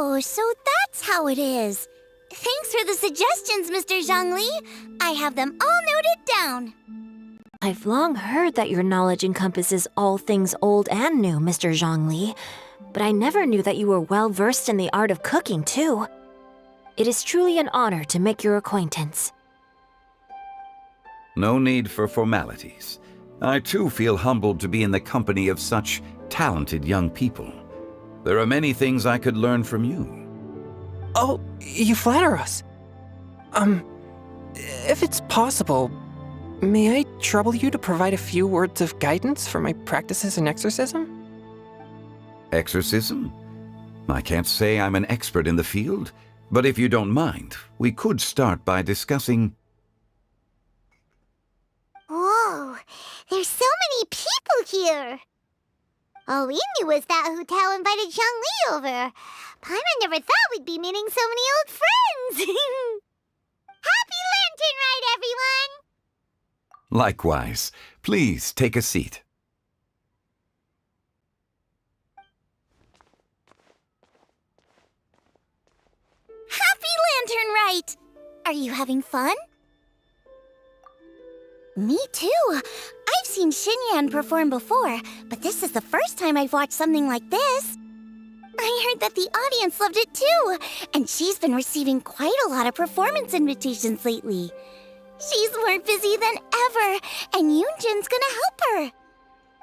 Oh, so that's how it is. Thanks for the suggestions, Mr. Zhongli. I have them all noted down. I've long heard that your knowledge encompasses all things old and new, Mr. Zhongli, but I never knew that you were well versed in the art of cooking, too. It is truly an honor to make your acquaintance. No need for formalities. I too feel humbled to be in the company of such talented young people. There are many things I could learn from you. Oh, you flatter us. If it's possible, may I trouble you to provide a few words of guidance for my practices in exorcism? Exorcism? I can't say I'm an expert in the field, but if you don't mind, we could start by discussing... Whoa, there's so many people here. All we knew was that Hu-Tao invited Zhongli over. Paimon never thought we'd be meeting so many old friends. Happy Lantern Rite, everyone! Likewise. Please take a seat. Happy Lantern Rite! Are you having fun? Me too. I've seen Xinyan perform before, but this is the first time I've watched something like this. I heard that the audience loved it too, and she's been receiving quite a lot of performance invitations lately. She's more busy than ever, and Yoonjin's gonna help her.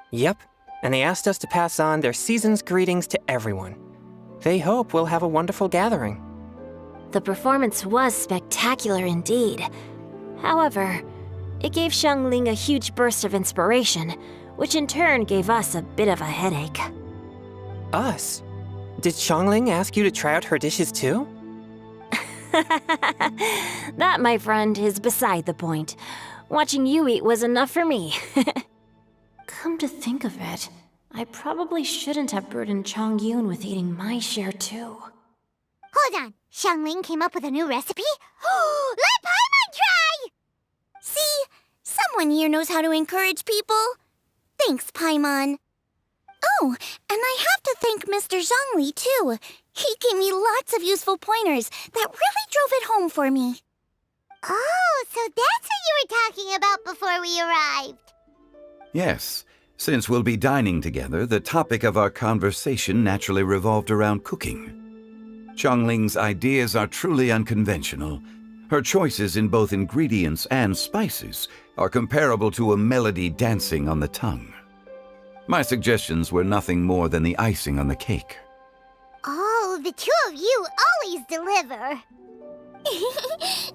Yep, and they asked us to pass on their season's greetings to everyone. They hope we'll have a wonderful gathering. The performance was spectacular indeed. However, it gave Xiangling a huge burst of inspiration, which in turn gave us a bit of a headache. Us? Did Xiangling ask you to try out her dishes too? That, my friend, is beside the point. Watching you eat was enough for me. Come to think of it, I probably shouldn't have burdened Chongyun with eating my share too. Hold on, Xiangling came up with a new recipe? Let Paimon try! See, someone here knows how to encourage people. Thanks, Paimon. Oh, and I have to thank Mr. Zhongli, too. He gave me lots of useful pointers that really drove it home for me. Oh, so that's what you were talking about before we arrived. Yes. Since we'll be dining together, the topic of our conversation naturally revolved around cooking. Xiangling's ideas are truly unconventional. Her choices in both ingredients and spices are comparable to a melody dancing on the tongue. My suggestions were nothing more than the icing on the cake. Oh, the two of you always deliver.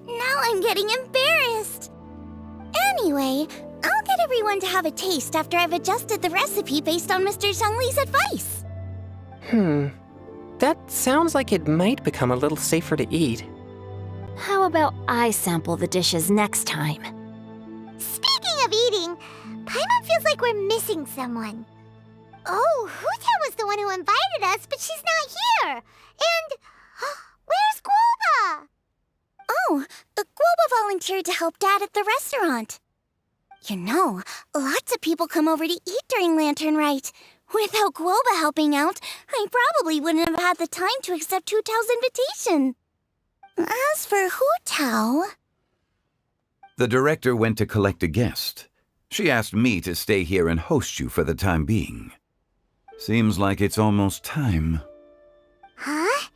Now I'm getting embarrassed. Anyway, I'll get everyone to have a taste after I've adjusted the recipe based on Mr. Zhongli's advice. That sounds like it might become a little safer to eat. How about I sample the dishes next time? Speaking of eating, Paimon feels like we're missing someone. Oh, Hu-Tao was the one who invited us, but she's not here. And where's Guoba? Oh, Guoba volunteered to help Dad at the restaurant. You know, lots of people come over to eat during Lantern Rite. Without Guoba helping out, I probably wouldn't have had the time to accept Hu-Tao's invitation. As for Hu-Tao... The director went to collect a guest. She asked me to stay here and host you for the time being. Seems like it's almost time. Huh?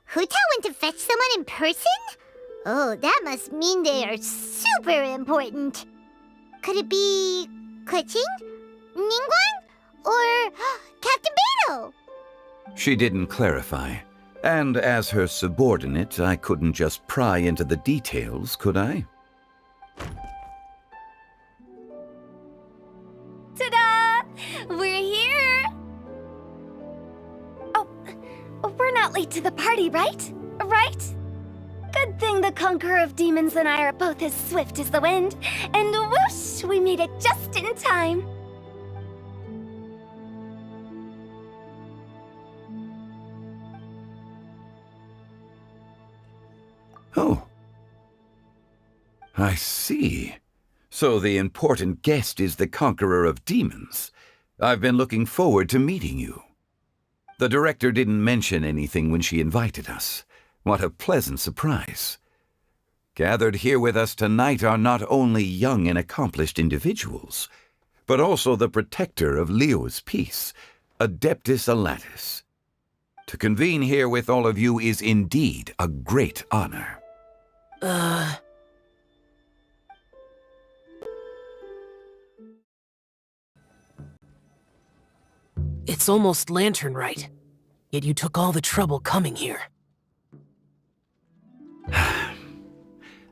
Hu-Tao went to fetch someone in person? Oh, that must mean they are super important. Could it be... Keqing? Ningguang? Or Captain Beidou? She didn't clarify. And as her subordinate, I couldn't just pry into the details, could I? Ta-da! We're here! Oh, we're not late to the party, right? Right? Good thing the Conqueror of Demons and I are both as swift as the wind. And whoosh, we made it just in time. Oh. I see. So the important guest is the Conqueror of Demons. I've been looking forward to meeting you. The director didn't mention anything when she invited us. What a pleasant surprise. Gathered here with us tonight are not only young and accomplished individuals, but also the protector of Leo's peace, Adeptus Alatus. To convene here with all of you is indeed a great honor. It's almost lantern right, yet you took all the trouble coming here.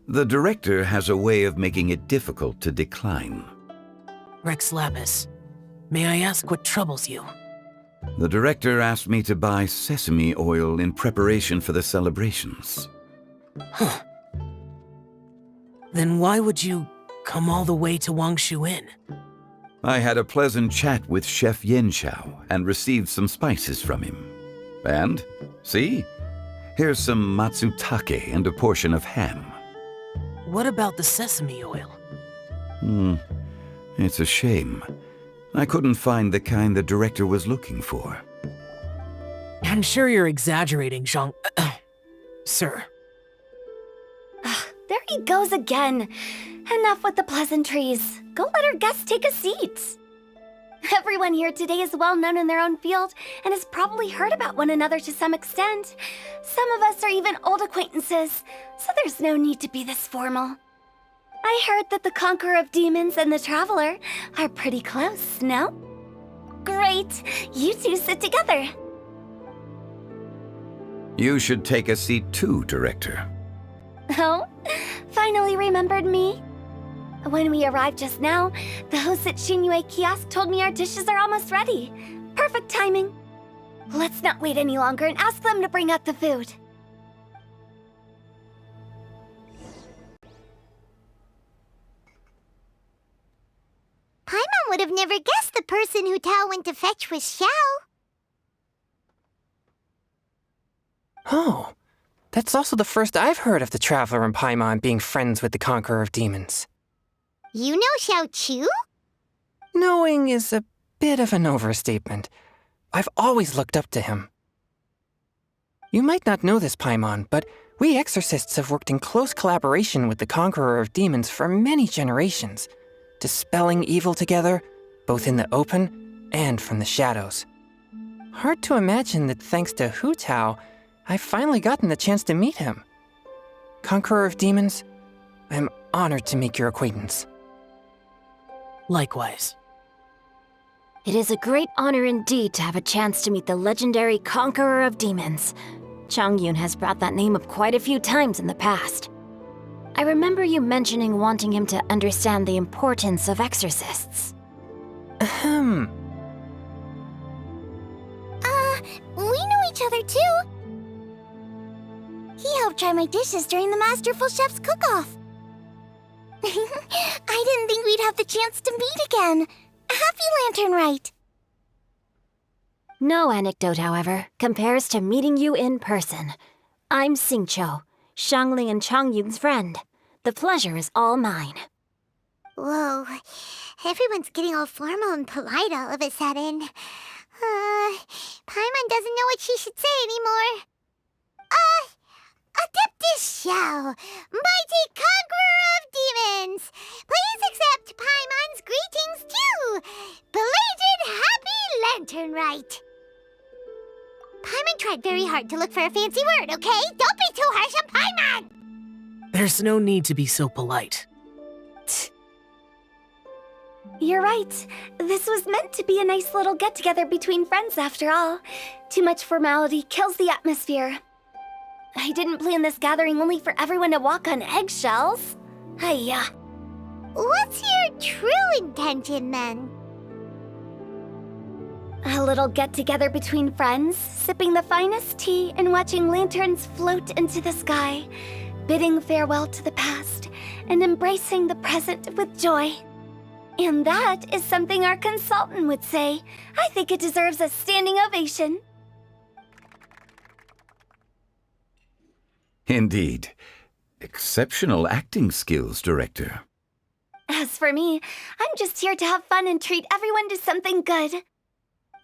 The director has a way of making it difficult to decline. Rex Lapis, may I ask what troubles you? The director asked me to buy sesame oil in preparation for the celebrations. Huh. Then why would you come all the way to Wangshu Inn? I had a pleasant chat with Chef Yenshao and received some spices from him. And, see? Here's some matsutake and a portion of ham. What about the sesame oil? It's a shame. I couldn't find the kind the director was looking for. I'm sure you're exaggerating, Zhang... Sir. There he goes again. Enough with the pleasantries. Go let our guests take a seat. Everyone here today is well known in their own field and has probably heard about one another to some extent. Some of us are even old acquaintances, so there's no need to be this formal. I heard that the Conqueror of Demons and the Traveler are pretty close, no? Great! You two sit together. You should take a seat too, Director. Oh? Finally remembered me? When we arrived just now, the host at Shinue Kiosk told me our dishes are almost ready. Perfect timing. Let's not wait any longer and ask them to bring out the food. Paimon would have never guessed the person who Tao went to fetch was Xiao. Oh, that's also the first I've heard of the Traveler and Paimon being friends with the Conqueror of Demons. You know Xiao Chu? Knowing is a bit of an overstatement. I've always looked up to him. You might not know this, Paimon, but we exorcists have worked in close collaboration with the Conqueror of Demons for many generations, dispelling evil together, both in the open and from the shadows. Hard to imagine that thanks to Hu Tao, I've finally gotten the chance to meet him. Conqueror of Demons, I'm honored to make your acquaintance. Likewise. It is a great honor indeed to have a chance to meet the legendary Conqueror of Demons. Changyun has brought that name up quite a few times in the past. I remember you mentioning wanting him to understand the importance of exorcists. Ahem. We know each other too. He helped try my dishes during the Masterful Chef's cook-off. I didn't think we'd have the chance to meet again. Happy Lantern Rite! No anecdote, however, compares to meeting you in person. I'm Xingqiu, Shangling and Changyun's friend. The pleasure is all mine. Whoa, everyone's getting all formal and polite all of a sudden. Paimon doesn't know what she should say anymore. Adeptus Xiao, mighty conqueror of demons, please accept Paimon's greetings too. Belated Happy Lantern Rite. Paimon tried very hard to look for a fancy word, okay? Don't be too harsh on Paimon! There's no need to be so polite. You're right. This was meant to be a nice little get-together between friends after all. Too much formality kills the atmosphere. I didn't plan this gathering only for everyone to walk on eggshells. Hiya. What's your true intention, then? A little get-together between friends, sipping the finest tea and watching lanterns float into the sky, bidding farewell to the past and embracing the present with joy. And that is something our consultant would say. I think it deserves a standing ovation. Indeed. Exceptional acting skills, Director. As for me, I'm just here to have fun and treat everyone to something good.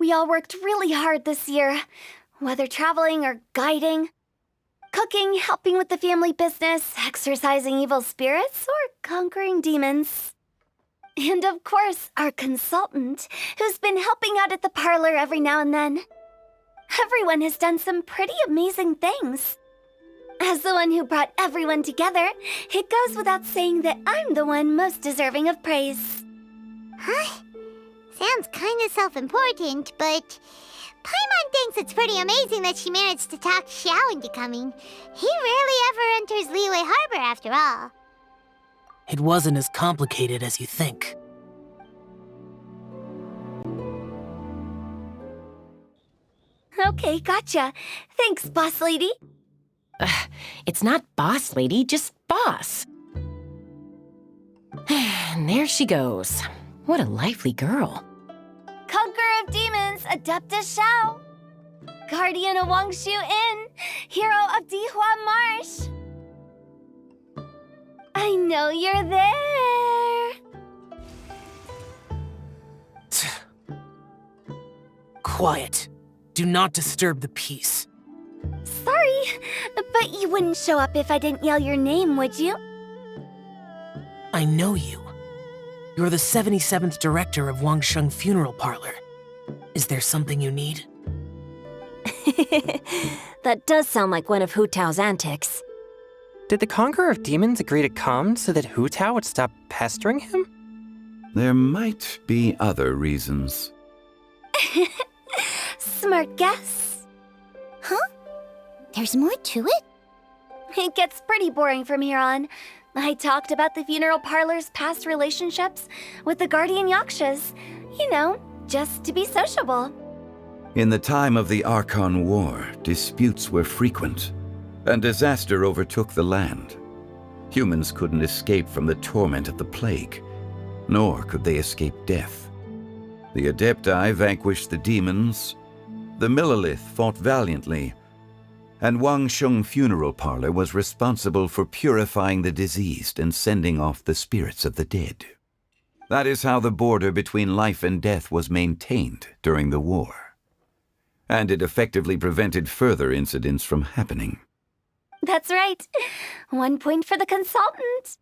We all worked really hard this year, whether traveling or guiding, cooking, helping with the family business, exorcising evil spirits, or conquering demons. And of course, our consultant, who's been helping out at the parlor every now and then. Everyone has done some pretty amazing things. As the one who brought everyone together, it goes without saying that I'm the one most deserving of praise. Huh? Sounds kinda self-important, but Paimon thinks it's pretty amazing that she managed to talk Xiao into coming. He rarely ever enters Liyue Harbor after all. It wasn't as complicated as you think. Okay, gotcha. Thanks, boss lady. It's not boss lady, just boss. And there she goes. What a lively girl. Conqueror of demons, Adeptus Xiao. Guardian of Wangshu Inn, hero of Dihua Marsh. I know you're there. Quiet. Do not disturb the peace. Sorry, but you wouldn't show up if I didn't yell your name, would you? I know you. You're the 77th director of Wangsheng Funeral Parlor. Is there something you need? That does sound like one of Hu Tao's antics. Did the Conqueror of Demons agree to come so that Hu Tao would stop pestering him? There might be other reasons. Smart guess. Huh? There's more to it? It gets pretty boring from here on. I talked about the funeral parlor's past relationships with the guardian yakshas. You know, just to be sociable. In the time of the Archon War, disputes were frequent, and disaster overtook the land. Humans couldn't escape from the torment of the plague, nor could they escape death. The Adepti vanquished the demons, the Millelith fought valiantly, and Wangsheng Funeral Parlor was responsible for purifying the diseased and sending off the spirits of the dead. That is how the border between life and death was maintained during the war. And it effectively prevented further incidents from happening. That's right. 1 point for the consultant.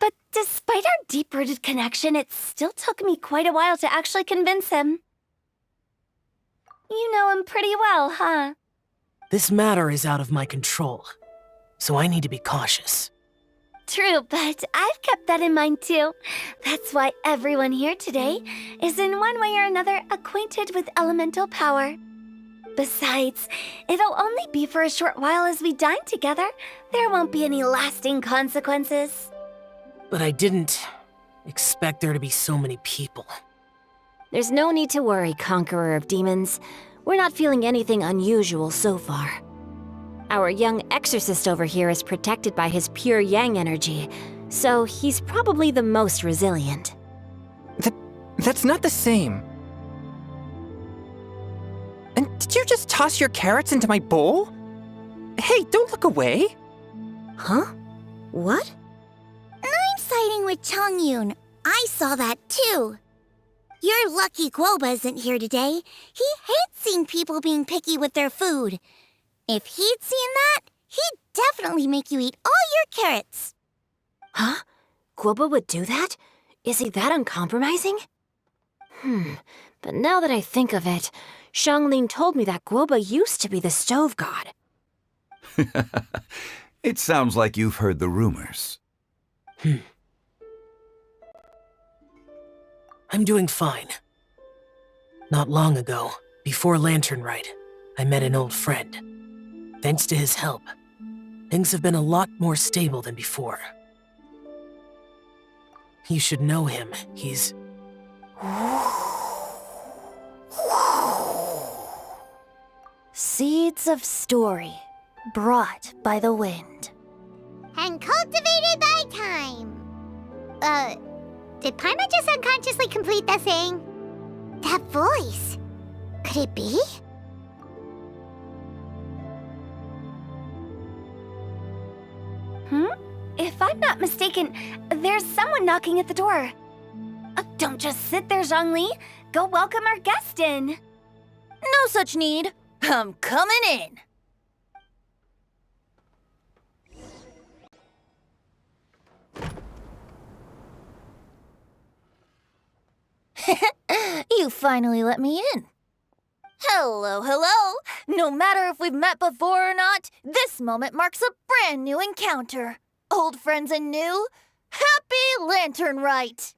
But despite our deep-rooted connection, it still took me quite a while to actually convince him. You know him pretty well, huh? This matter is out of my control, so I need to be cautious. True, but I've kept that in mind too. That's why everyone here today is in one way or another acquainted with elemental power. Besides, it'll only be for a short while as we dine together. There won't be any lasting consequences. But I didn't expect there to be so many people. There's no need to worry, Conqueror of Demons. We're not feeling anything unusual so far. Our young exorcist over here is protected by his pure yang energy, so he's probably the most resilient. That's not the same. And did you just toss your carrots into my bowl? Hey, don't look away. Huh? What? I'm siding with Chongyun. I saw that too. You're lucky Guoba isn't here today. He hates seeing people being picky with their food. If he'd seen that, he'd definitely make you eat all your carrots. Huh? Guoba would do that? Is he that uncompromising? But now that I think of it, Xianglin told me that Guoba used to be the stove god. It sounds like you've heard the rumors. I'm doing fine. Not long ago, before Lantern Rite, I met an old friend. Thanks to his help, things have been a lot more stable than before. You should know him. He's... Seeds of story, brought by the wind. And cultivated by time. Did Paimon just unconsciously complete that saying? That voice. Could it be? If I'm not mistaken, there's someone knocking at the door. Don't just sit there, Zhongli. Go welcome our guest in. No such need. I'm coming in. You finally let me in. Hello, hello. No matter if we've met before or not, this moment marks a brand new encounter. Old friends and new, happy Lantern Rite.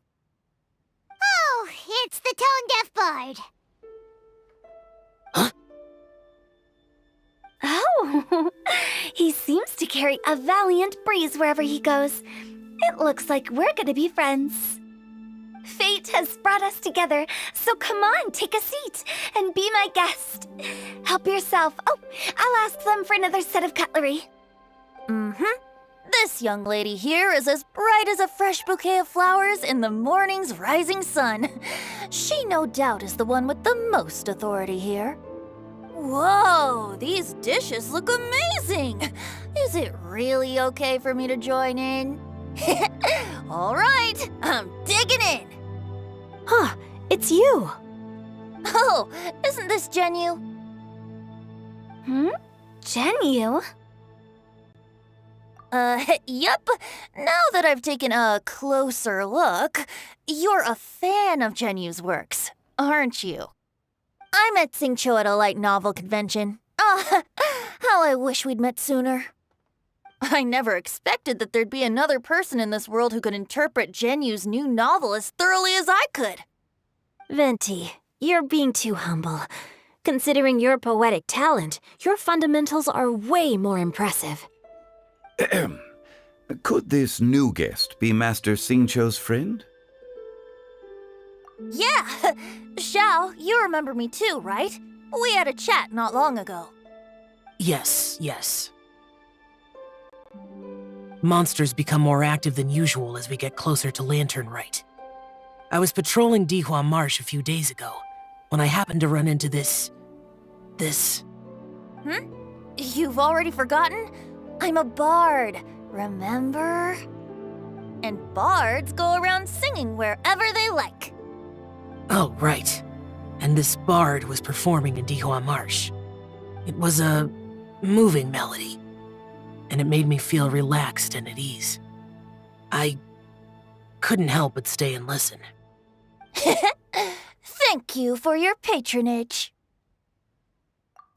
Oh, it's the tone-deaf bard. Oh, he seems to carry a valiant breeze wherever he goes. It looks like we're gonna be friends. Fate has brought us together, so come on, take a seat and be my guest. Help yourself. Oh, I'll ask them for another set of cutlery. This young lady here is as bright as a fresh bouquet of flowers in the morning's rising sun. She no doubt is the one with the most authority here. Whoa, these dishes look amazing! Is it really okay for me to join in? All right, I'm digging in! Huh, it's you. Oh, isn't this Genu? Genu? Yep. Now that I've taken a closer look, you're a fan of Genu's works, aren't you? I met Xingqiu at a light novel convention. Ah, how I wish we'd met sooner. I never expected that there'd be another person in this world who could interpret Genu's new novel as thoroughly as I could. Venti, you're being too humble. Considering your poetic talent, your fundamentals are way more impressive. Could this new guest be Master Xingqiu's friend? Yeah! Xiao, you remember me too, right? We had a chat not long ago. Yes. Monsters become more active than usual as we get closer to Lantern Rite. I was patrolling Dihua Marsh a few days ago, when I happened to run into this... You've already forgotten? I'm a bard, remember? And bards go around singing wherever they like. Oh, right. And this bard was performing in Dihua Marsh. It was a moving melody, and it made me feel relaxed and at ease. I couldn't help but stay and listen. Thank you for your patronage.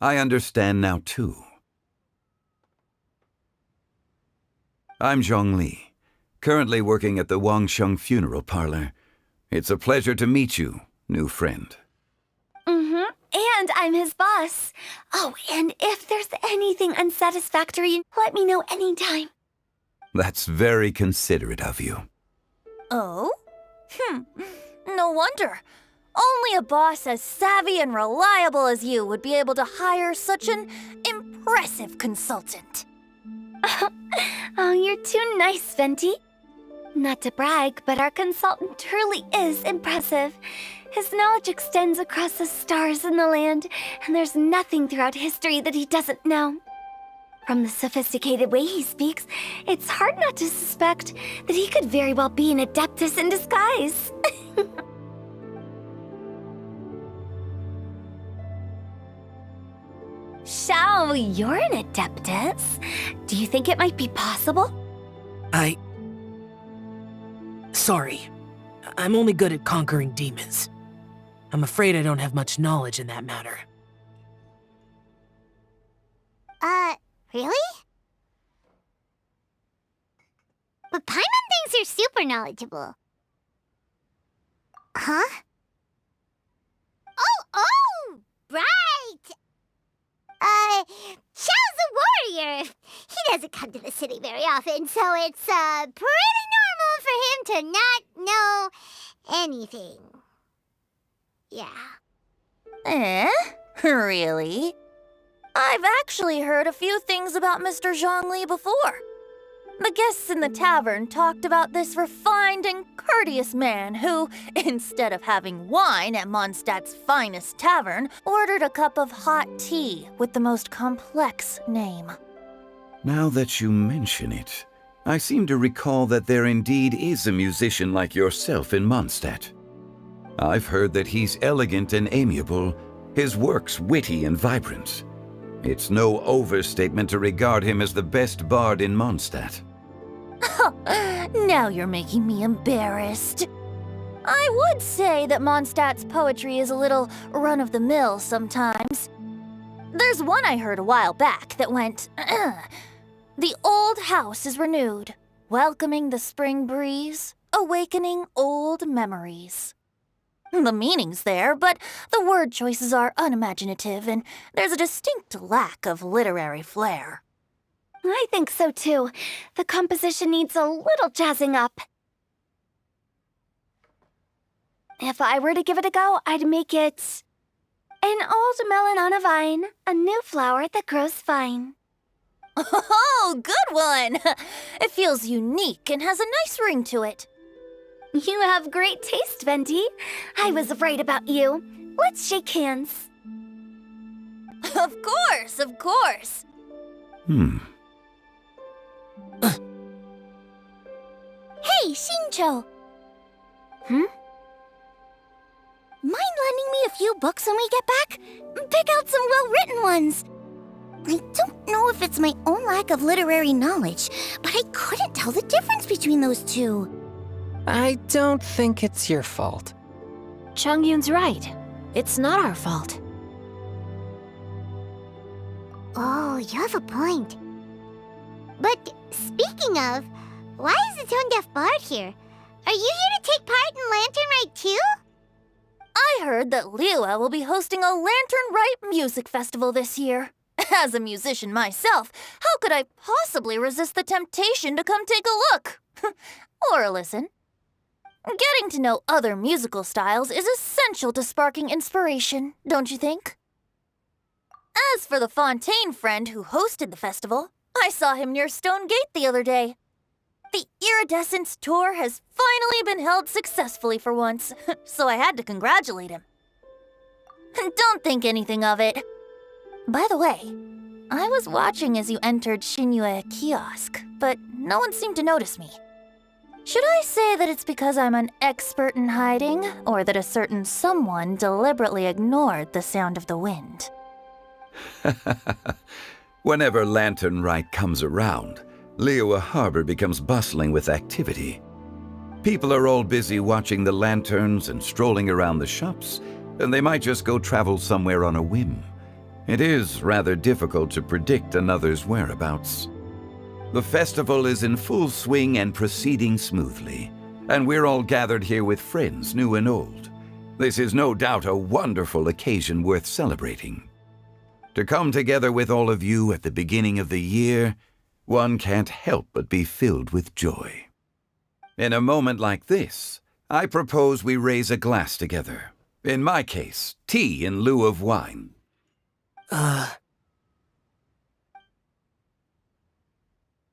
I understand now, too. I'm Zhongli, currently working at the Wangsheng Funeral Parlor. It's a pleasure to meet you, new friend. And I'm his boss. Oh, and if there's anything unsatisfactory, let me know anytime. That's very considerate of you. Oh? No wonder. Only a boss as savvy and reliable as you would be able to hire such an impressive consultant. Oh, you're too nice, Venti. Not to brag, but our consultant truly is impressive. His knowledge extends across the stars and the land, and there's nothing throughout history that he doesn't know. From the sophisticated way he speaks, it's hard not to suspect that he could very well be an adeptus in disguise. Xiao, you're an adeptus. Do you think it might be possible? Sorry. I'm only good at conquering demons. I'm afraid I don't have much knowledge in that matter. Really? But Paimon thinks you're super knowledgeable. Huh? Oh, right! Xiao's a warrior. He doesn't come to the city very often, so it's, pretty normal for him to not know anything. Yeah. Really? I've actually heard a few things about Mr. Zhongli before. The guests in the tavern talked about this refined and courteous man who, instead of having wine at Mondstadt's finest tavern, ordered a cup of hot tea with the most complex name. Now that you mention it, I seem to recall that there indeed is a musician like yourself in Mondstadt. I've heard that he's elegant and amiable, his works witty and vibrant. It's no overstatement to regard him as the best bard in Mondstadt. Now you're making me embarrassed. I would say that Mondstadt's poetry is a little run-of-the-mill sometimes. There's one I heard a while back that went, "The old house is renewed, welcoming the spring breeze, awakening old memories." The meaning's there, but the word choices are unimaginative, and there's a distinct lack of literary flair. I think so too. The composition needs a little jazzing up. If I were to give it a go, I'd make it an old melon on a vine, a new flower that grows fine. Oh, good one! It feels unique and has a nice ring to it. You have great taste, Venti. I was right about you. Let's shake hands. Of course, of course. Hey, Shincho! Mind lending me a few books when we get back? Pick out some well-written ones. I don't know if it's my own lack of literary knowledge, but I couldn't tell the difference between those two. I don't think it's your fault. Chongyun's right. It's not our fault. Oh, you have a point. But speaking of, why is the tone-deaf bard here? Are you here to take part in Lantern Rite too? I heard that Liua will be hosting a Lantern Rite music festival this year. As a musician myself, how could I possibly resist the temptation to come take a look? Or listen. Getting to know other musical styles is essential to sparking inspiration, don't you think? As for the Fontaine friend who hosted the festival, I saw him near Stone Gate the other day. The Iridescence tour has finally been held successfully for once, so I had to congratulate him. Don't think anything of it. By the way, I was watching as you entered Shinyue Kiosk, but no one seemed to notice me. Should I say that it's because I'm an expert in hiding, or that a certain someone deliberately ignored the sound of the wind? Whenever Lantern Rite comes around, Liua Harbor becomes bustling with activity. People are all busy watching the lanterns and strolling around the shops, and they might just go travel somewhere on a whim. It is rather difficult to predict another's whereabouts. The festival is in full swing and proceeding smoothly, and we're all gathered here with friends, new and old. This is no doubt a wonderful occasion worth celebrating. To come together with all of you at the beginning of the year, one can't help but be filled with joy. In a moment like this, I propose we raise a glass together. In my case, tea in lieu of wine.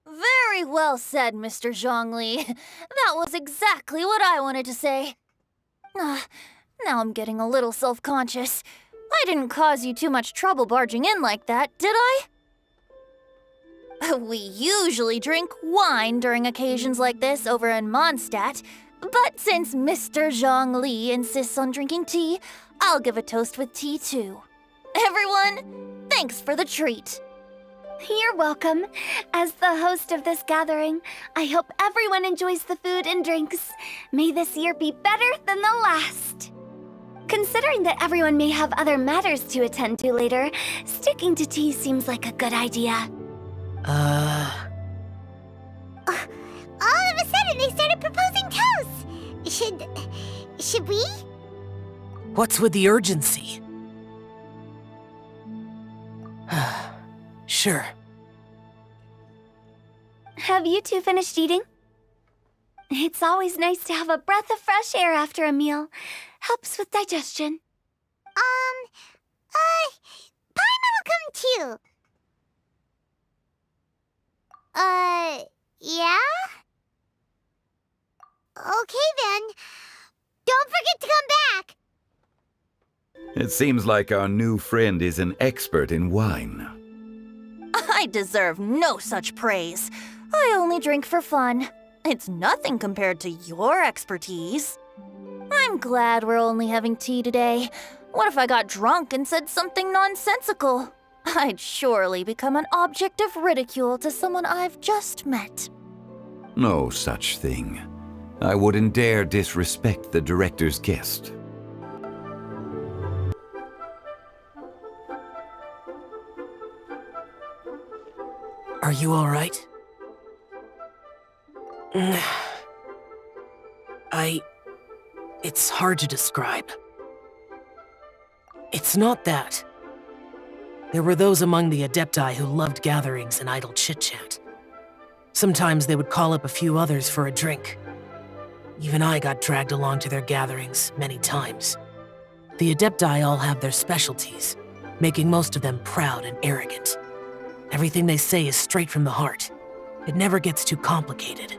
Very well said, Mr. Zhongli. That was exactly what I wanted to say. Now I'm getting a little self-conscious. I didn't cause you too much trouble barging in like that, did I? We usually drink wine during occasions like this over in Mondstadt, but since Mr. Zhongli insists on drinking tea, I'll give a toast with tea too. Everyone, thanks for the treat. You're welcome. As the host of this gathering, I hope everyone enjoys the food and drinks. May this year be better than the last. Considering that everyone may have other matters to attend to later, sticking to tea seems like a good idea. All of a sudden, they started proposing toasts. Should we? What's with the urgency? Sure. Have you two finished eating? It's always nice to have a breath of fresh air after a meal. Helps with digestion. Paimon will come too. Yeah? Okay then. Don't forget to come back. It seems like our new friend is an expert in wine. I deserve no such praise. I only drink for fun. It's nothing compared to your expertise. I'm glad we're only having tea today. What if I got drunk and said something nonsensical? I'd surely become an object of ridicule to someone I've just met. No such thing. I wouldn't dare disrespect the director's guest. Are you all right? It's hard to describe. It's not that. There were those among the Adepti who loved gatherings and idle chit-chat. Sometimes they would call up a few others for a drink. Even I got dragged along to their gatherings many times. The Adepti all have their specialties, making most of them proud and arrogant. Everything they say is straight from the heart. It never gets too complicated.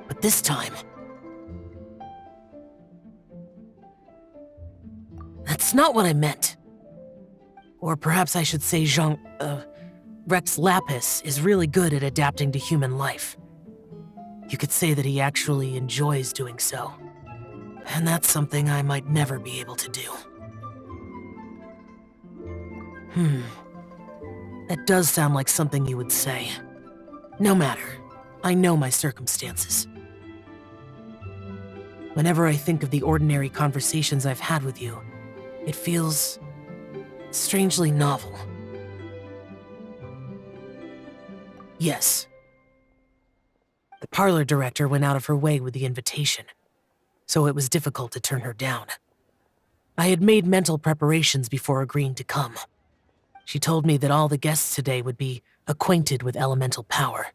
But this time... That's not what I meant. Or perhaps I should say Rex Lapis is really good at adapting to human life. You could say that he actually enjoys doing so. And that's something I might never be able to do. That does sound like something you would say. No matter. I know my circumstances. Whenever I think of the ordinary conversations I've had with you, it feels strangely novel. Yes. The parlor director went out of her way with the invitation, so it was difficult to turn her down. I had made mental preparations before agreeing to come. She told me that all the guests today would be acquainted with elemental power,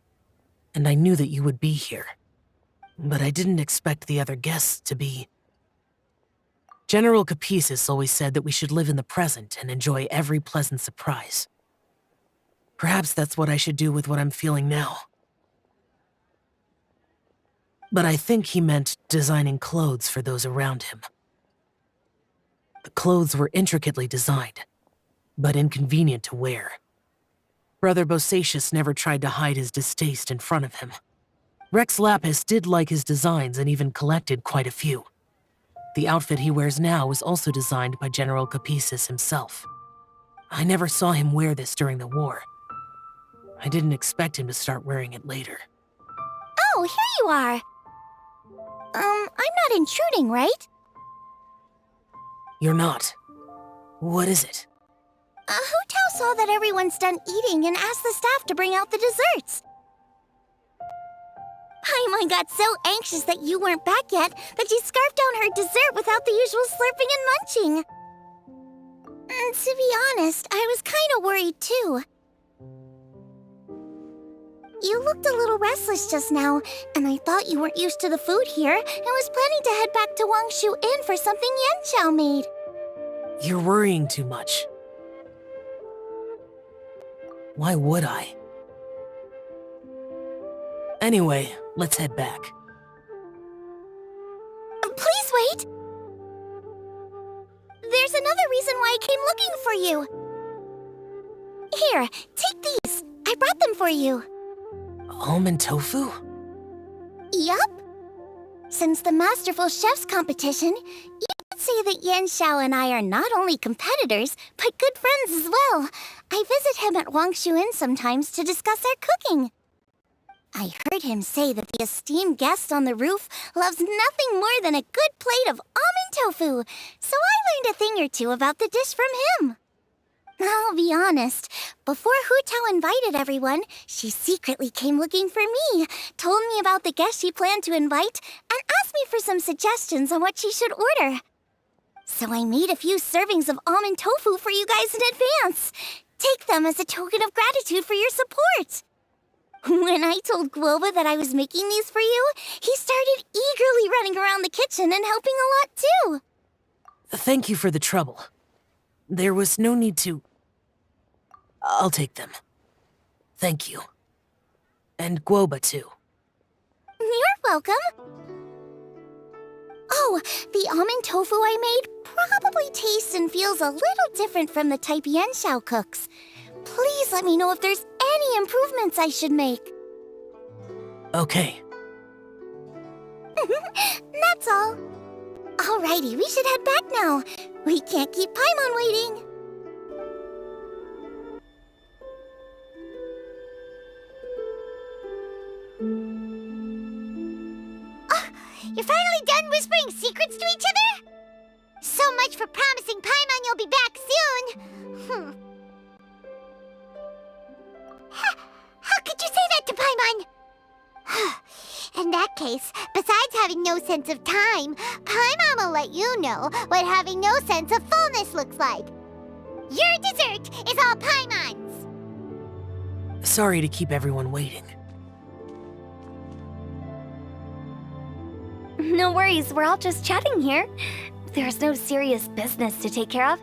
and I knew that you would be here. But I didn't expect the other guests to be... General Capisis always said that we should live in the present and enjoy every pleasant surprise. Perhaps that's what I should do with what I'm feeling now. But I think he meant designing clothes for those around him. The clothes were intricately designed, but inconvenient to wear. Brother Bosacius never tried to hide his distaste in front of him. Rex Lapis did like his designs and even collected quite a few. The outfit he wears now was also designed by General Capisis himself. I never saw him wear this during the war. I didn't expect him to start wearing it later. Oh, here you are. I'm not intruding, right? You're not. What is it? Hu Tao saw that everyone's done eating and asked the staff to bring out the desserts. Paimon got so anxious that you weren't back yet that she scarfed down her dessert without the usual slurping and munching. And to be honest, I was kind of worried too. You looked a little restless just now, and I thought you weren't used to the food here and was planning to head back to Wangshu Inn for something Yanxiao made. You're worrying too much. Why would I? Anyway, let's head back. Please wait! There's another reason why I came looking for you. Here, take these. I brought them for you. Almond tofu? Yup. Since the Masterful Chef's competition, you could say that Yanxiao and I are not only competitors, but good friends as well. I visit him at Wangshu Inn sometimes to discuss our cooking. I heard him say that the esteemed guest on the roof loves nothing more than a good plate of almond tofu, so I learned a thing or two about the dish from him. I'll be honest, before Hu Tao invited everyone, she secretly came looking for me, told me about the guests she planned to invite, and asked me for some suggestions on what she should order. So I made a few servings of almond tofu for you guys in advance. Take them as a token of gratitude for your support. When I told Guoba that I was making these for you, he started eagerly running around the kitchen and helping a lot too. Thank you for the trouble. There was no need to... I'll take them. Thank you. And Guoba too. You're welcome. Oh, the almond tofu I made probably tastes and feels a little different from the type Yanxiao cooks. Please let me know if there's any improvements I should make. Okay. That's all. Alrighty, we should head back now. We can't keep Paimon waiting. You're finally done whispering secrets to each other? So much for promising Paimon you'll be back soon. How could you say that to Paimon? In that case, besides having no sense of time, Paimon will let you know what having no sense of fullness looks like. Your dessert is all Paimon's. Sorry to keep everyone waiting. No worries, we're all just chatting here. There's no serious business to take care of.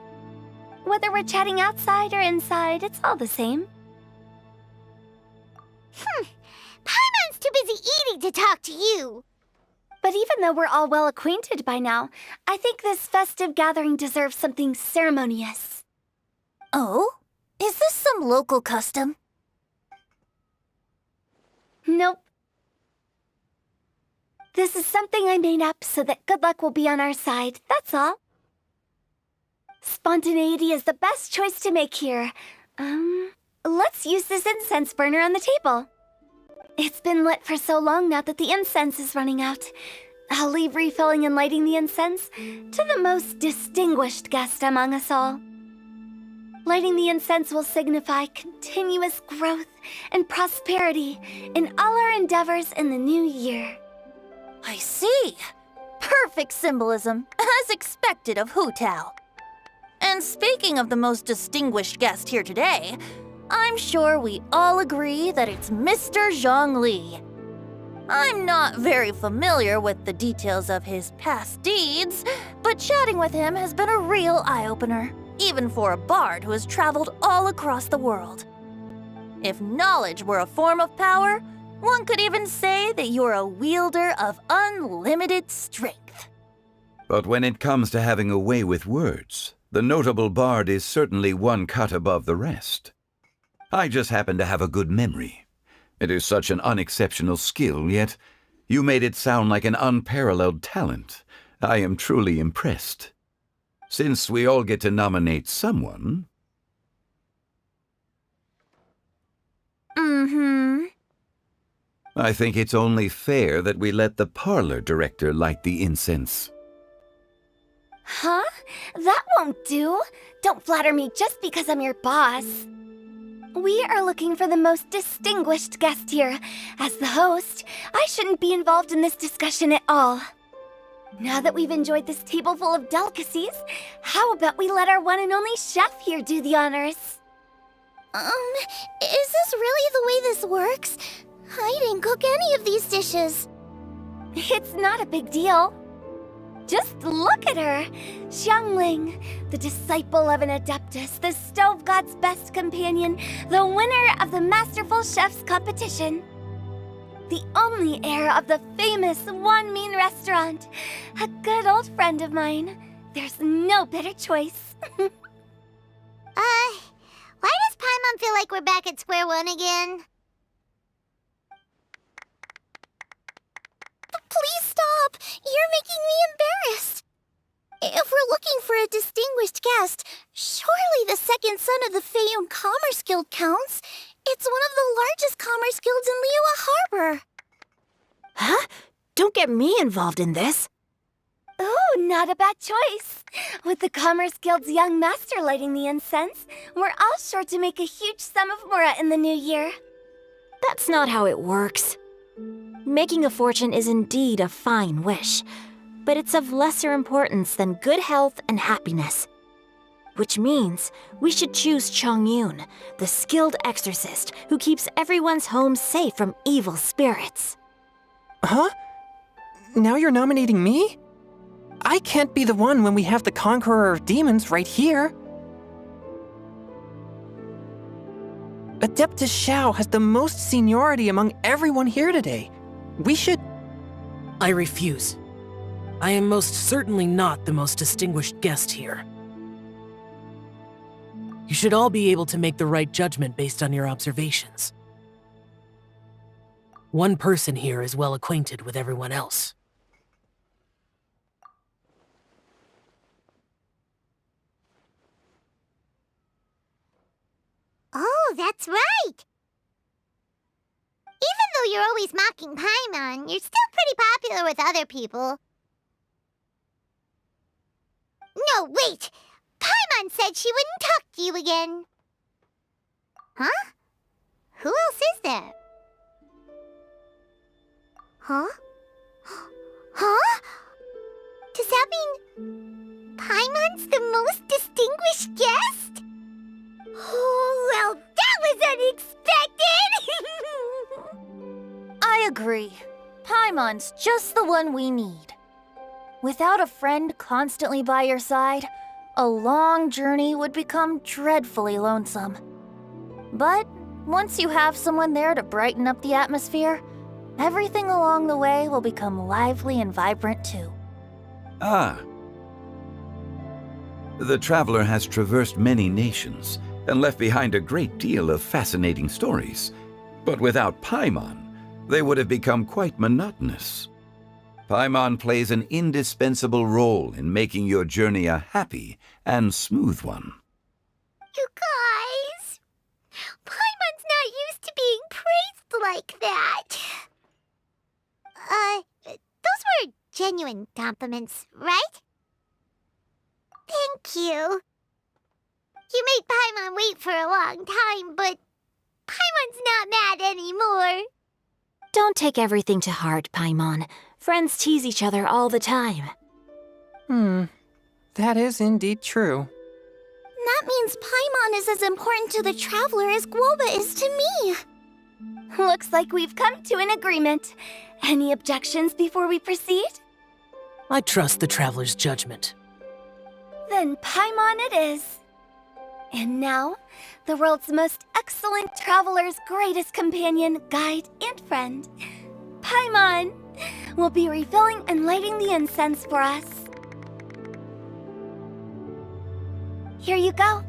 Whether we're chatting outside or inside, it's all the same. Paimon's too busy eating to talk to you. But even though we're all well acquainted by now, I think this festive gathering deserves something ceremonious. Oh? Is this some local custom? Nope. This is something I made up so that good luck will be on our side, that's all. Spontaneity is the best choice to make here. Let's use this incense burner on the table. It's been lit for so long now that the incense is running out. I'll leave refilling and lighting the incense to the most distinguished guest among us all. Lighting the incense will signify continuous growth and prosperity in all our endeavors in the new year. I see. Perfect symbolism, as expected of Hu Tao. And speaking of the most distinguished guest here today, I'm sure we all agree that it's Mr. Zhongli. I'm not very familiar with the details of his past deeds, but chatting with him has been a real eye-opener, even for a bard who has traveled all across the world. If knowledge were a form of power, one could even say that you're a wielder of unlimited strength. But when it comes to having a way with words, the notable bard is certainly one cut above the rest. I just happen to have a good memory. It is such an unexceptional skill, yet you made it sound like an unparalleled talent. I am truly impressed. Since we all get to nominate someone... I think it's only fair that we let the parlor director light the incense. Huh? That won't do. Don't flatter me just because I'm your boss. We are looking for the most distinguished guest here. As the host, I shouldn't be involved in this discussion at all. Now that we've enjoyed this table full of delicacies, how about we let our one and only chef here do the honors? Is this really the way this works? I didn't cook any of these dishes. It's not a big deal. Just look at her! Xiangling, the disciple of an adeptus, the stove god's best companion, the winner of the Masterful Chef's competition. The only heir of the famous Wan Min restaurant. A good old friend of mine. There's no better choice. Why does Paimon feel like we're back at square one again? Please stop! You're making me embarrassed. If we're looking for a distinguished guest, surely the second son of the Feiyun Commerce Guild counts. It's one of the largest commerce guilds in Liyue Harbor. Huh? Don't get me involved in this. Oh, not a bad choice. With the Commerce Guild's young master lighting the incense, we're all sure to make a huge sum of mora in the new year. That's not how it works. Making a fortune is indeed a fine wish, but it's of lesser importance than good health and happiness. Which means we should choose Chongyun, the skilled exorcist who keeps everyone's home safe from evil spirits. Huh? Now you're nominating me? I can't be the one when we have the Conqueror of Demons right here. Adeptus Shao has the most seniority among everyone here today. We should... I refuse. I am most certainly not the most distinguished guest here. You should all be able to make the right judgment based on your observations. One person here is well acquainted with everyone else. Oh, that's right! Even though you're always mocking Paimon, you're still pretty popular with other people. No, wait! Paimon said she wouldn't talk to you again. Huh? Who else is there? Huh? Huh? Does that mean Paimon's the most distinguished guest? Oh, well, that was unexpected! I agree. Paimon's just the one we need. Without a friend constantly by your side, a long journey would become dreadfully lonesome. But once you have someone there to brighten up the atmosphere, everything along the way will become lively and vibrant too. Ah. The traveler has traversed many nations and left behind a great deal of fascinating stories. But without Paimon, they would have become quite monotonous. Paimon plays an indispensable role in making your journey a happy and smooth one. You guys, Paimon's not used to being praised like that. Those were genuine compliments, right? Thank you. You made Paimon wait for a long time, but Paimon's not mad anymore. Don't take everything to heart, Paimon. Friends tease each other all the time. That is indeed true. That means Paimon is as important to the traveler as Guoba is to me. Looks like we've come to an agreement. Any objections before we proceed? I trust the traveler's judgment. Then Paimon it is. And now, the world's most excellent traveler's greatest companion, guide, and friend, Paimon, will be refilling and lighting the incense for us. Here you go.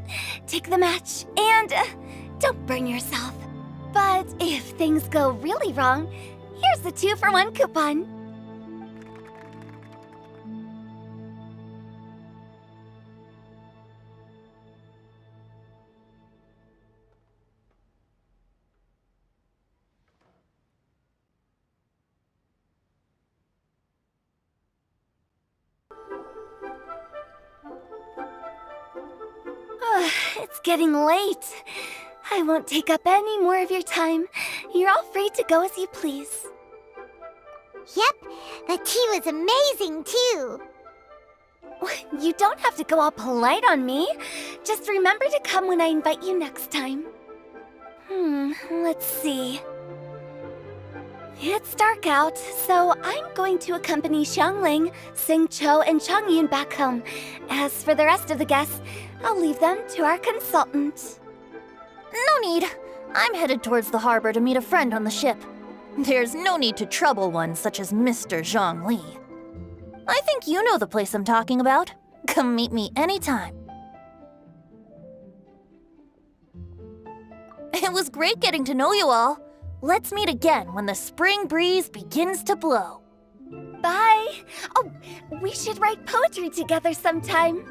Take the match, and don't burn yourself. But if things go really wrong, here's the 2-for-1 coupon. It's getting late. I won't take up any more of your time. You're all free to go as you please. Yep, the tea was amazing, too. You don't have to go all polite on me. Just remember to come when I invite you next time. Let's see. It's dark out, so I'm going to accompany Xiangling, Xingqiu, and Chongyun back home. As for the rest of the guests, I'll leave them to our consultant. No need. I'm headed towards the harbor to meet a friend on the ship. There's no need to trouble one such as Mr. Zhongli. I think you know the place I'm talking about. Come meet me anytime. It was great getting to know you all. Let's meet again when the spring breeze begins to blow. Bye! Oh, we should write poetry together sometime.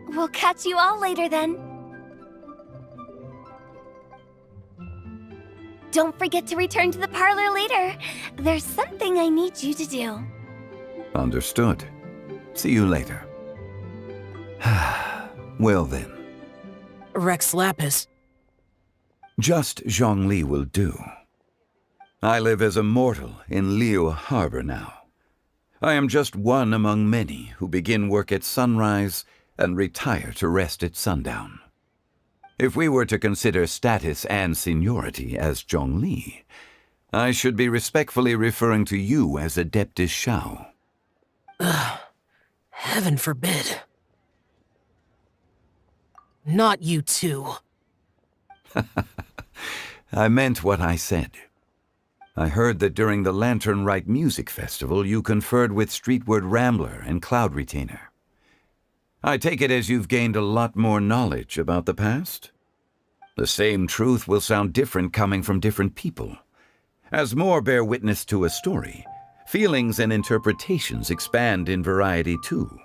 We'll catch you all later then. Don't forget to return to the parlor later. There's something I need you to do. Understood. See you later. Well then. Rex Lapis. Just Zhongli will do. I live as a mortal in Liu Harbor now. I am just one among many who begin work at sunrise and retire to rest at sundown. If we were to consider status and seniority as Zhongli, I should be respectfully referring to you as Adeptus Shao. Heaven forbid. Not you too. I meant what I said. I heard that during the Lantern Rite Music Festival you conferred with Streetward Rambler and Cloud Retainer. I take it as you've gained a lot more knowledge about the past? The same truth will sound different coming from different people. As more bear witness to a story, feelings and interpretations expand in variety too.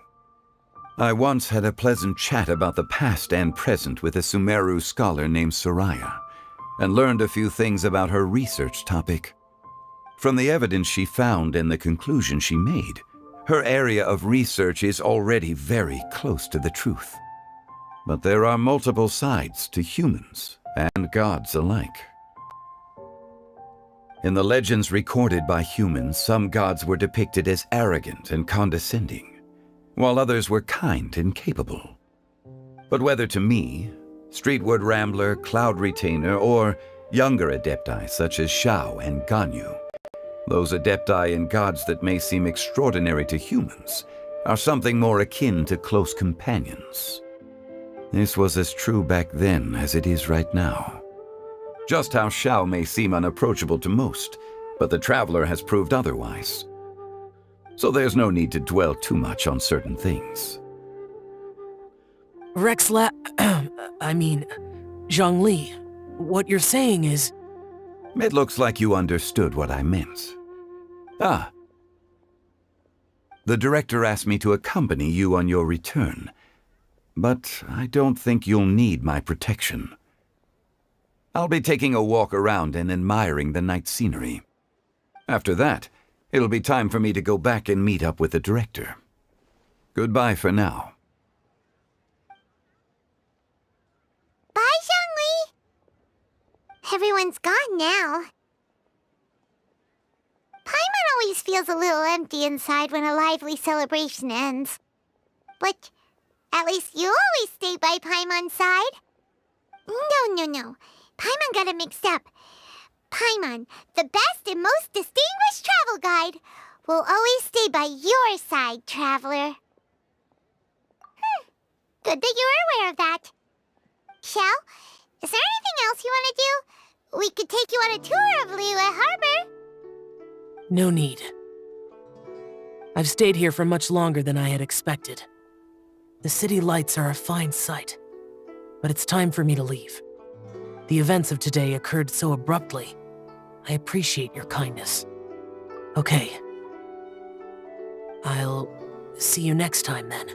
I once had a pleasant chat about the past and present with a Sumeru scholar named Soraya, and learned a few things about her research topic. From the evidence she found and the conclusion she made, her area of research is already very close to the truth. But there are multiple sides to humans and gods alike. In the legends recorded by humans, some gods were depicted as arrogant and condescending, while others were kind and capable. But whether to me, Streetwood Rambler, Cloud Retainer, or younger adepti such as Xiao and Ganyu, those adepti and gods that may seem extraordinary to humans are something more akin to close companions. This was as true back then as it is right now. Just how Xiao may seem unapproachable to most, but the Traveler has proved otherwise. So there's no need to dwell too much on certain things. Zhongli, what you're saying is... It looks like you understood what I meant. Ah. The director asked me to accompany you on your return, but I don't think you'll need my protection. I'll be taking a walk around and admiring the night scenery. After that, it'll be time for me to go back and meet up with the director. Goodbye for now. Bye, Zhongli! Everyone's gone now. Paimon always feels a little empty inside when a lively celebration ends. But at least you always stay by Paimon's side. No. Paimon got it mixed up. Paimon, the best and most distinguished travel guide, will always stay by your side, Traveler. Good that you're aware of that. Xiao, is there anything else you want to do? We could take you on a tour of Liyue Harbor. No need. I've stayed here for much longer than I had expected. The city lights are a fine sight, but it's time for me to leave. The events of today occurred so abruptly. I appreciate your kindness. Okay. I'll see you next time then.